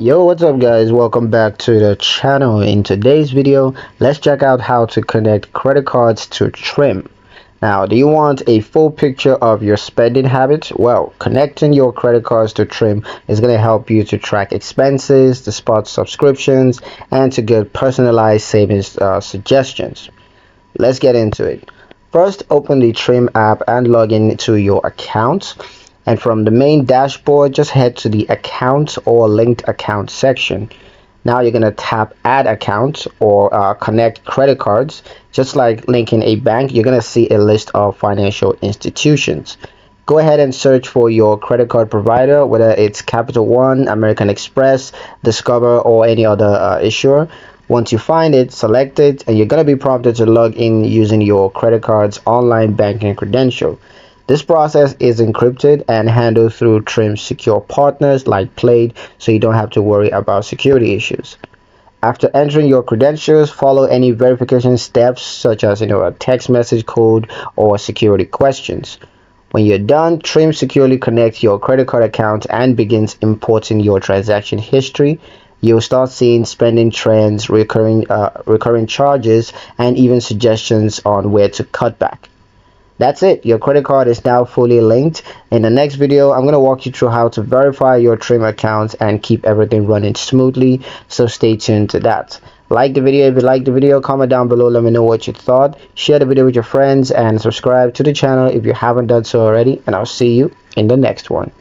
Yo, what's up guys? Welcome back to the channel. In today's video, let's check out how to connect credit cards to Trim. Now, do you want a full picture of your spending habits? Well, connecting your credit cards to Trim is going to help you to track expenses, to spot subscriptions, and to get personalized savings suggestions. Let's get into it. First, open the Trim app and log into your account. And from the main dashboard, just head to the account or linked account section. Now you're going to tap add account or connect credit cards. Just like linking a bank, you're going to see a list of financial institutions. Go ahead and search for your credit card provider, whether it's Capital One, American Express, Discover, or any other issuer. Once you find it, select it, and you're going to be prompted to log in using your credit card's online banking credential. This process is encrypted and handled through Trim's secure partners like Plaid, so you don't have to worry about security issues. After entering your credentials, follow any verification steps such as a text message code or security questions. When you're done, Trim securely connects your credit card account and begins importing your transaction history. You'll start seeing spending trends, recurring charges, and even suggestions on where to cut back. That's it. Your credit card is now fully linked. In the next video, I'm going to walk you through how to verify your Trim account and keep everything running smoothly. So stay tuned to that. Like the video if you like the video, comment down below, let me know what you thought. Share the video with your friends and subscribe to the channel if you haven't done so already, and I'll see you in the next one.